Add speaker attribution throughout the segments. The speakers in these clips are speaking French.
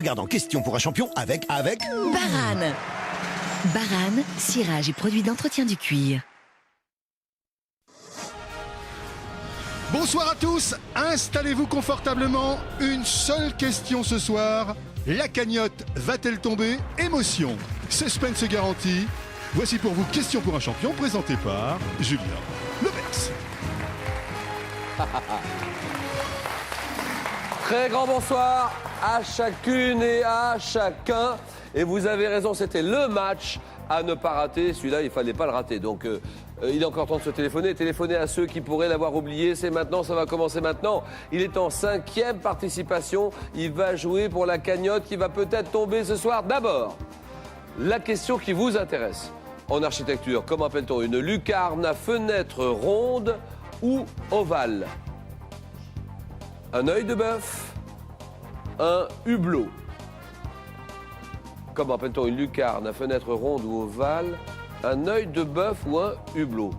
Speaker 1: Regardons Question pour un champion avec...
Speaker 2: Barane. Barane, cirage et produits d'entretien du cuir.
Speaker 3: Bonsoir à tous, installez-vous confortablement. Une seule question ce soir. La cagnotte va-t-elle tomber? Émotion, suspense garanti. Voici pour vous Question pour un champion, présenté par Julien Lepers.
Speaker 4: Très grand bonsoir à chacune et à chacun. Et vous avez raison, c'était le match à ne pas rater. Celui-là, il ne fallait pas le rater. Donc, il est encore temps de se téléphoner. Téléphoner à ceux qui pourraient l'avoir oublié. C'est maintenant, ça va commencer maintenant. Il est en 5e participation. Il va jouer pour la cagnotte qui va peut-être tomber ce soir. D'abord, la question qui vous intéresse. En architecture, comment appelle-t-on une lucarne à fenêtre ronde ou ovale? Un œil de bœuf, un hublot. Comment appelle-t-on une lucarne à fenêtre ronde ou ovale? Un œil de bœuf ou un hublot?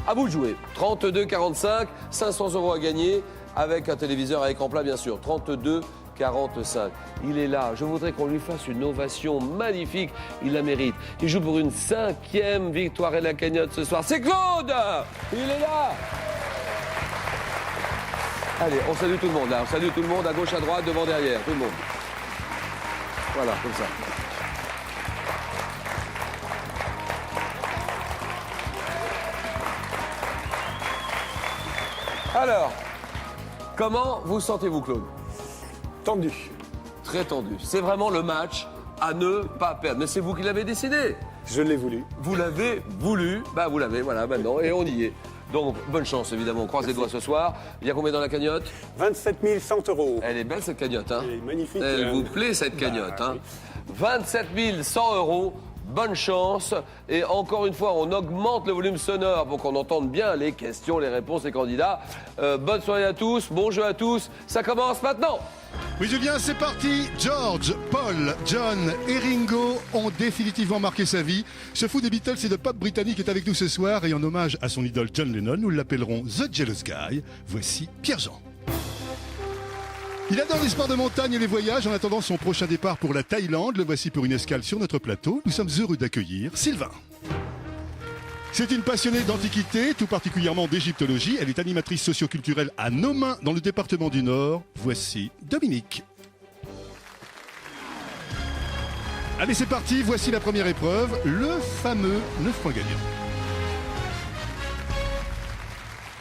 Speaker 4: À vous de jouer. 32,45, 500 € à gagner avec un téléviseur à écran plat, bien sûr. 32,45. Il est là. Je voudrais qu'on lui fasse une ovation magnifique. Il la mérite. Il joue pour une 5e victoire et la cagnotte ce soir. C'est Claude! Il est là! Allez, on salue tout le monde là. On salue tout le monde à gauche, à droite, devant, derrière. Tout le monde. Voilà, comme ça. Alors, comment vous sentez-vous, Claude?
Speaker 5: Tendu.
Speaker 4: Très tendu. C'est vraiment le match à ne pas perdre. Mais c'est vous qui l'avez décidé.
Speaker 5: Je l'ai voulu.
Speaker 4: Vous l'avez voulu. Bah, vous l'avez, voilà, maintenant. Et on y est. Donc, bonne chance, évidemment. On croise les doigts ce soir. Il y a combien dans la cagnotte?
Speaker 5: 27 100 €.
Speaker 4: Elle est belle, cette cagnotte, hein?
Speaker 5: Elle est magnifique.
Speaker 4: Elle vous plaît, cette cagnotte, hein? 27 100 €. Bonne chance. Et encore une fois, on augmente le volume sonore pour qu'on entende bien les questions, les réponses des candidats. Bonne soirée à tous, bon jeu à tous. Ça commence maintenant.
Speaker 3: Oui Julien, c'est parti. George, Paul, John et Ringo ont définitivement marqué sa vie. Ce fou des Beatles et de pop britannique est avec nous ce soir et en hommage à son idole John Lennon, nous l'appellerons The Jealous Guy. Voici Pierre-Jean. Il adore les sports de montagne et les voyages. En attendant son prochain départ pour la Thaïlande, le voici pour une escale sur notre plateau. Nous sommes heureux d'accueillir Sylvain. C'est une passionnée d'antiquité, tout particulièrement d'égyptologie. Elle est animatrice socioculturelle à Nomain, dans le département du Nord. Voici Dominique. Allez, c'est parti. Voici la première épreuve, le fameux 9 points gagnants.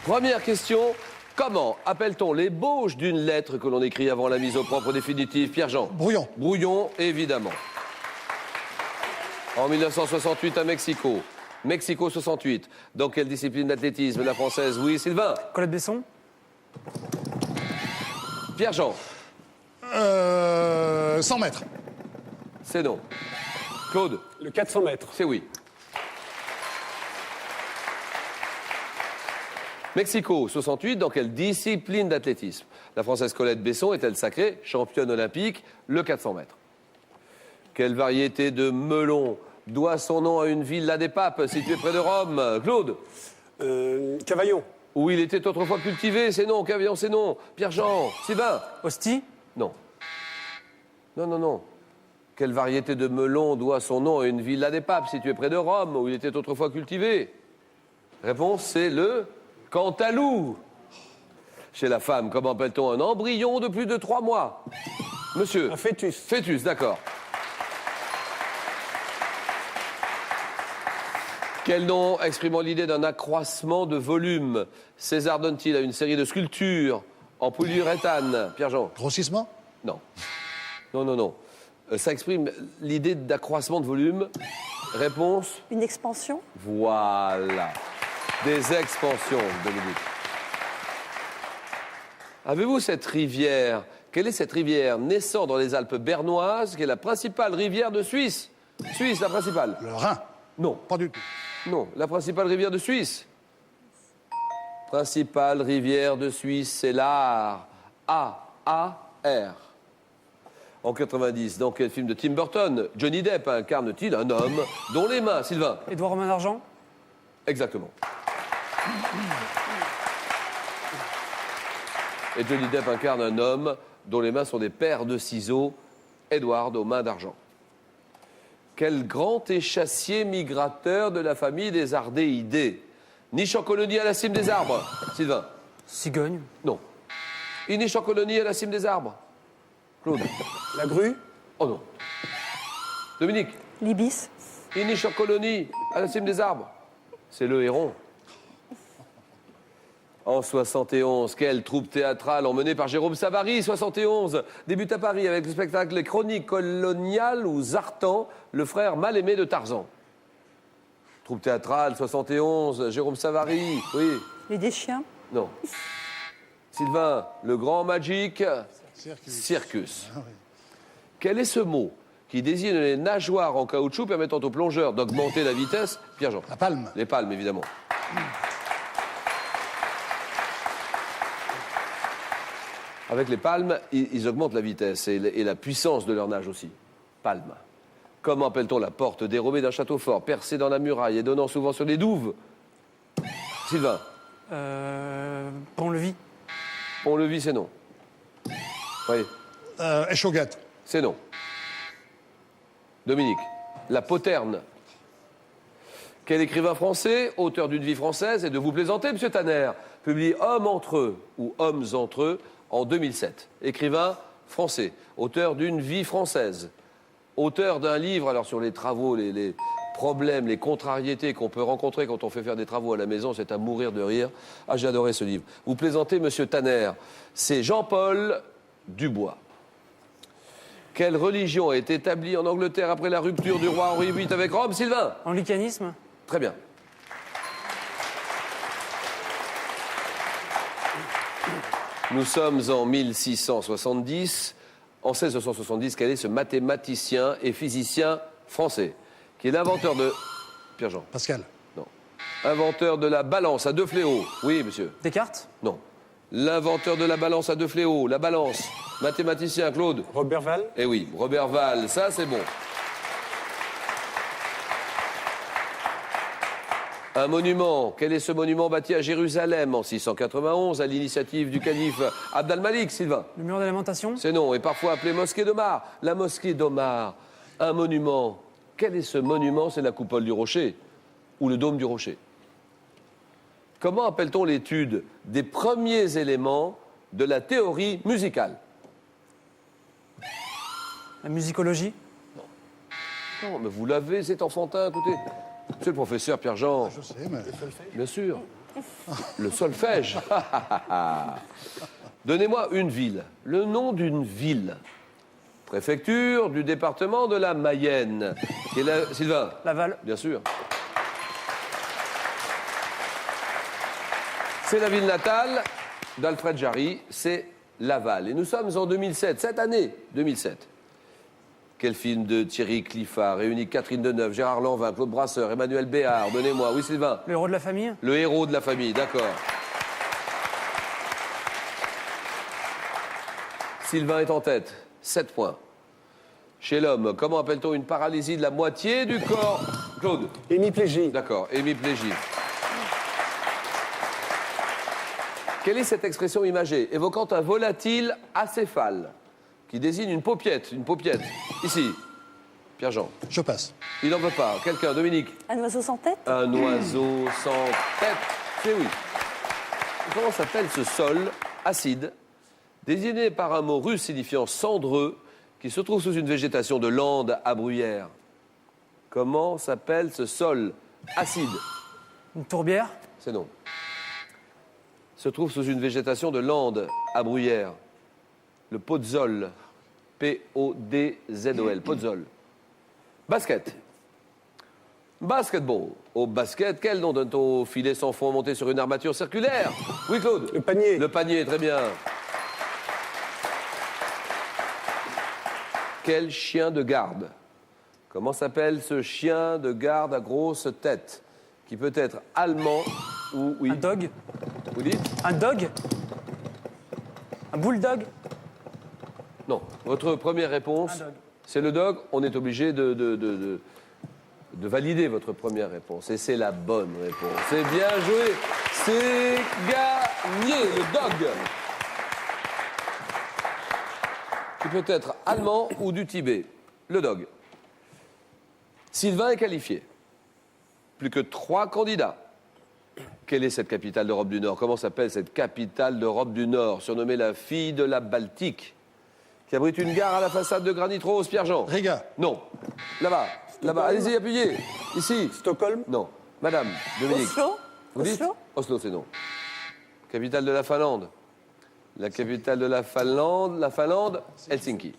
Speaker 4: Première question. Comment appelle-t-on l'ébauche d'une lettre que l'on écrit avant la mise au propre définitive? Pierre-Jean.
Speaker 5: Brouillon.
Speaker 4: Brouillon, évidemment. En 1968 à Mexico. Mexico 68. Dans quelle discipline d'athlétisme la française? Oui, Sylvain.
Speaker 6: Colette Besson.
Speaker 4: Pierre-Jean.
Speaker 5: 100 mètres.
Speaker 4: C'est non. Claude.
Speaker 5: Le 400 mètres.
Speaker 4: C'est oui. Mexico 68, dans quelle discipline d'athlétisme la Française Colette Besson est-elle sacrée championne olympique, le 400 mètres? Quelle variété de melon doit son nom à une villa des papes située près de Rome? Claude.
Speaker 5: Cavaillon.
Speaker 4: Où il était autrefois cultivé, c'est non. Cavaillon, c'est non. Pierre-Jean. Sylvain.
Speaker 6: Hostie.
Speaker 4: Non. Non, non, non. Quelle variété de melon doit son nom à une villa des papes située près de Rome, où il était autrefois cultivé? Réponse, c'est le Cantalou. Chez la femme, comment appelle-t-on un embryon de plus de 3 mois? Monsieur.
Speaker 5: Un fœtus.
Speaker 4: Fœtus, d'accord. Quel nom exprimant l'idée d'un accroissement de volume? César donne-t-il à une série de sculptures en polyuréthane? Pierre-Jean.
Speaker 5: Grossissement.
Speaker 4: Non. Non, non, non. Ça exprime l'idée d'accroissement de volume. Réponse?
Speaker 7: Une expansion?
Speaker 4: Voilà. Des expansions, Dominique. Avez-vous cette rivière? Quelle est cette rivière naissant dans les Alpes bernoises, qui est la principale rivière de Suisse? Suisse, la principale.
Speaker 5: Le Rhin.
Speaker 4: Non.
Speaker 5: Pas du tout.
Speaker 4: Non, la principale rivière de Suisse. Principale rivière de Suisse, c'est l'Ar. A-A-R. En 90, dans quel film de Tim Burton Johnny Depp incarne-t-il un homme dont les mains, Sylvain?
Speaker 6: Édouard Romain d'Argent.
Speaker 4: Exactement. Et Johnny Depp incarne un homme dont les mains sont des paires de ciseaux. Edward aux mains d'argent. Quel grand échassier migrateur de la famille des ardéidés niche en colonie à la cime des arbres? Sylvain?
Speaker 6: Cigogne.
Speaker 4: Non. Il niche en colonie à la cime des arbres? Claude?
Speaker 5: La grue.
Speaker 4: Oh non. Dominique?
Speaker 7: L'ibis.
Speaker 4: Il niche en colonie à la cime des arbres? C'est le héron. En 71, quelle troupe théâtrale emmenée par Jérôme Savary, 71, débute à Paris avec le spectacle Les Chroniques coloniales ou Zartan, le frère mal aimé de Tarzan. Troupe théâtrale, 71, Jérôme Savary, oui,
Speaker 7: Les Deschiens.
Speaker 4: non. Sylvain, le grand magic circus. Quel est ce mot qui désigne les nageoires en caoutchouc permettant aux plongeurs d'augmenter la vitesse? Pierre-Jean.
Speaker 3: La palme.
Speaker 4: Les palmes, évidemment. Avec les palmes, ils augmentent la vitesse et la puissance de leur nage aussi. Palme. Comment appelle-t-on la porte dérobée d'un château fort, percée dans la muraille et donnant souvent sur des douves? Sylvain.
Speaker 6: Pont-Levis.
Speaker 4: Pont-Levis, c'est non. Oui,
Speaker 3: Échauguette.
Speaker 4: c'est non. Dominique. La poterne. Quel écrivain français, auteur d'une vie française, et de vous plaisanter, monsieur Tanner, publie Hommes entre eux ou Hommes entre eux en 2007. Écrivain français, auteur d'une vie française, auteur d'un livre alors sur les travaux, les problèmes, les contrariétés qu'on peut rencontrer quand on fait faire des travaux à la maison, c'est à mourir de rire. Ah, j'ai adoré ce livre. Vous plaisantez, monsieur Tanner, c'est Jean-Paul Dubois. Quelle religion a été établie en Angleterre après la rupture du roi Henri VIII avec Rome? Sylvain?
Speaker 6: Anglicanisme.
Speaker 4: Très bien. Nous sommes en 1670. En 1670, quel est ce mathématicien et physicien français qui est l'inventeur de... Pierre-Jean?
Speaker 3: Pascal.
Speaker 4: Non. Inventeur de la balance à deux fléaux. Oui, monsieur.
Speaker 6: Descartes.
Speaker 4: Non. L'inventeur de la balance à deux fléaux. La balance. Mathématicien, Claude.
Speaker 5: Robert Val.
Speaker 4: Eh oui, Robert Val, ça c'est bon. Un monument. Quel est ce monument bâti à Jérusalem en 691 à l'initiative du calife Abd al-Malik, Sylvain?
Speaker 6: Le mur des lamentations.
Speaker 4: C'est non, et parfois appelé mosquée d'Omar. La mosquée d'Omar, un monument. Quel est ce monument? C'est la coupole du rocher ou le dôme du rocher. Comment appelle-t-on l'étude des premiers éléments de la théorie musicale?
Speaker 6: La musicologie.
Speaker 4: Non, mais vous l'avez, c'est enfantin, écoutez. C'est le professeur Pierre-Jean.
Speaker 3: Je sais, mais...
Speaker 4: Bien sûr. Le solfège. Donnez-moi une ville. Le nom d'une ville. Préfecture du département de la Mayenne. Et la... Sylvain?
Speaker 6: Laval.
Speaker 4: Bien sûr. C'est la ville natale d'Alfred Jarry, c'est Laval. Et nous sommes en 2007, cette année 2007. Quel film de Thierry Cliffard réunit Catherine Deneuve, Gérard Lanvin, Claude Brasseur, Emmanuel Béard? Donnez-moi. Oui, Sylvain?
Speaker 6: Le héros de la famille.
Speaker 4: Le héros de la famille, d'accord. Sylvain est en tête, 7 points. Chez l'homme, comment appelle-t-on une paralysie de la moitié du corps? Claude?
Speaker 5: Hémiplégie.
Speaker 4: D'accord, hémiplégie. Quelle est cette expression imagée évoquant un volatile acéphale qui désigne une paupiette? Une paupiette. Ici. Pierre-Jean.
Speaker 3: Je passe.
Speaker 4: Il n'en veut pas. Quelqu'un? Dominique?
Speaker 7: Un oiseau sans tête.
Speaker 4: Un oiseau sans tête. C'est oui. Comment s'appelle ce sol acide, désigné par un mot russe signifiant cendreux, qui se trouve sous une végétation de lande à bruyère? Comment s'appelle ce sol acide?
Speaker 6: Une tourbière.
Speaker 4: C'est non. Se trouve sous une végétation de lande à bruyère. Le podzol. P-O-D-Z-O-L. Podzol. Basket. Basketball. Au basket, quel nom donne-t-on au filet sans fond monté sur une armature circulaire? Oui, Claude?
Speaker 5: Le panier.
Speaker 4: Le panier, très bien. Quel chien de garde? Comment s'appelle ce chien de garde à grosse tête? Qui peut être allemand ou... Oui.
Speaker 6: Un dog.
Speaker 4: Vous dites?
Speaker 6: Un dog. Un bulldog.
Speaker 4: Non. Votre première réponse,
Speaker 6: Un dog.
Speaker 4: c'est le dog. On est obligé de valider votre première réponse. Et c'est la bonne réponse. C'est bien joué. C'est gagné, le dog. qui peut être allemand ou du Tibet. Le dog. Sylvain est qualifié. Plus que 3 candidats. Quelle est cette capitale d'Europe du Nord? Comment s'appelle cette capitale d'Europe du Nord, surnommée la fille de la Baltique, qui abrite une gare à la façade de granit rose, Pierre-Jean?
Speaker 3: Riga.
Speaker 4: Non. Là-bas. Là-bas. Allez-y, appuyez. Ici.
Speaker 5: Stockholm.
Speaker 4: Non. Madame, Dominique.
Speaker 7: Oslo.
Speaker 4: Vous dites
Speaker 7: Oslo.
Speaker 4: Oslo, c'est non. Capitale de la Finlande. La capitale de la Finlande, Helsinki.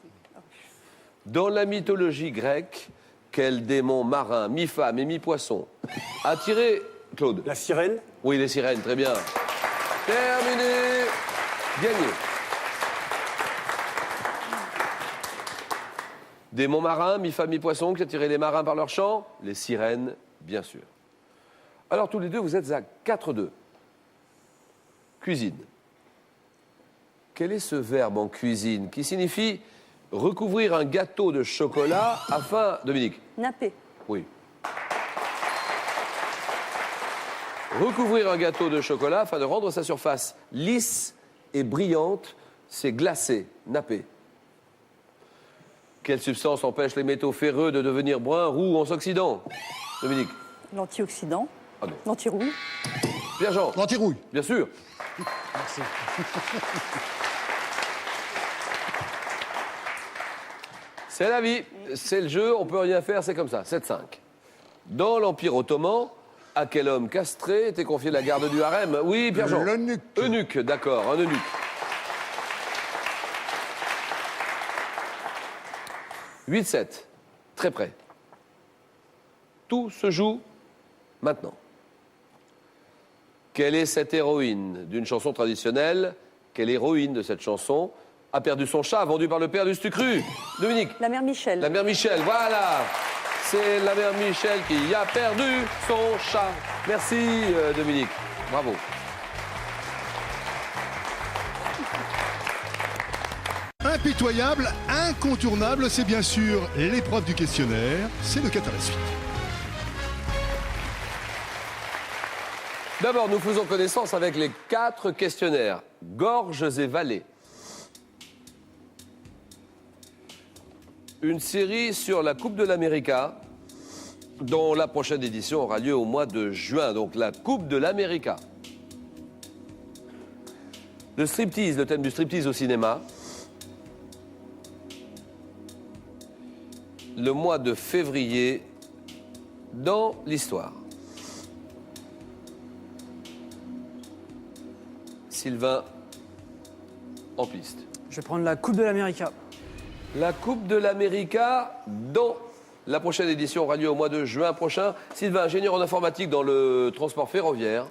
Speaker 4: Dans la mythologie grecque, quel démon marin, mi-femme et mi-poisson a tiré Claude?
Speaker 5: La sirène.
Speaker 4: Oui, les sirènes, très bien. Terminé. Gagné. Démon marin, mi-femme, mi-poisson qui a tiré les marins par leur chant? Les sirènes, bien sûr. Alors tous les deux, vous êtes à 4-2. Cuisine. Quel est ce verbe en cuisine qui signifie recouvrir un gâteau de chocolat afin... Dominique?
Speaker 7: Nappé.
Speaker 4: Oui. Recouvrir un gâteau de chocolat afin de rendre sa surface lisse et brillante, c'est glacer, napper. Quelle substance empêche les métaux ferreux de devenir bruns, roux en s'oxydant? Dominique?
Speaker 7: L'antioxydant.
Speaker 4: Ah non.
Speaker 7: L'antirouille.
Speaker 4: Pierre-Jean?
Speaker 3: L'antirouille.
Speaker 4: Bien sûr.
Speaker 3: Merci.
Speaker 4: C'est la vie, c'est le jeu, on peut rien faire, c'est comme ça. 7-5. Dans l'Empire ottoman, à quel homme castré était confiée la garde du harem? Oui, Pierre-Jean.
Speaker 3: L'eunuque.
Speaker 4: Eunuque, d'accord, un eunuque. « 8-7, très près. Tout se joue maintenant. Quelle est cette héroïne d'une chanson traditionnelle? Quelle héroïne de cette chanson a perdu son chat vendu par le père du Stucru? Dominique?
Speaker 7: La mère Michel.
Speaker 4: La mère Michel, voilà. C'est la mère Michel qui a perdu son chat. Merci Dominique, bravo.
Speaker 3: Impitoyable, incontournable, c'est bien sûr l'épreuve du questionnaire. C'est le 4 à la suite.
Speaker 4: D'abord, nous faisons connaissance avec les 4 questionnaires. Gorges et vallées. Une série sur la Coupe de l'América, dont la prochaine édition aura lieu au mois de juin. Donc la Coupe de l'América. Le striptease, le thème du striptease au cinéma. Le mois de février dans l'histoire. Sylvain, en piste.
Speaker 6: Je vais prendre la Coupe de l'Amérique.
Speaker 4: La Coupe de l'América, dont la prochaine édition aura lieu au mois de juin prochain. Sylvain, ingénieur en informatique dans le transport ferroviaire.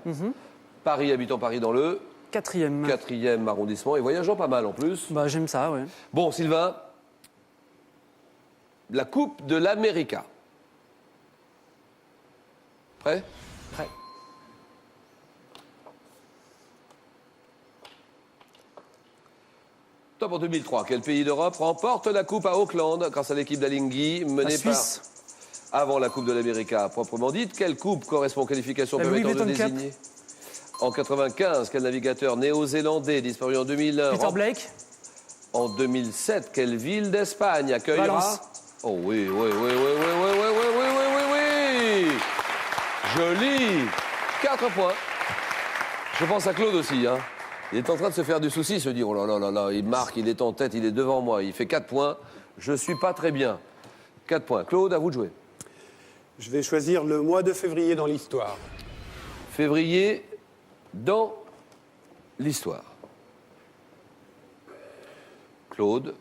Speaker 4: Paris, habitant Paris dans le 4e arrondissement et voyageant pas mal en plus.
Speaker 6: Bah, j'aime ça, ouais.
Speaker 4: Bon, Sylvain, la Coupe de l'América. Prêt?
Speaker 6: Prêt.
Speaker 4: Top en 2003. Quel pays d'Europe remporte la Coupe à Auckland grâce à l'équipe d'Alinghi menée
Speaker 6: La Suisse.
Speaker 4: par... Avant la Coupe de l'América proprement dite, quelle coupe correspond aux qualifications
Speaker 6: La Louis
Speaker 4: permettant de
Speaker 6: Vuitton Cup.
Speaker 4: désigner? En 95, quel navigateur néo-zélandais disparu en 2001
Speaker 6: Peter Blake.
Speaker 4: En 2007, quelle ville d'Espagne accueillera...
Speaker 6: Valence.
Speaker 4: Oh oui, oui, oui, oui, oui, oui, oui, oui, oui, oui, oui, oui. Joli. 4 points. Je pense à Claude aussi, hein. Il est en train de se faire du souci, se dire, oh là là là là, il marque, il est en tête, il est devant moi, il fait 4 points. Je suis pas très bien. 4 points. Claude, à vous de jouer.
Speaker 5: Je vais choisir le mois de février dans l'histoire.
Speaker 4: Février dans l'histoire. Claude,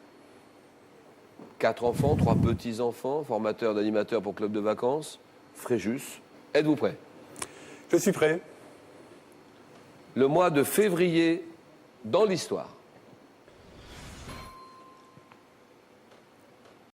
Speaker 4: 4 enfants, 3 petits-enfants, formateur d'animateur pour club de vacances. Fréjus, êtes-vous prêt?
Speaker 5: Je suis prêt.
Speaker 4: Le mois de février dans l'histoire.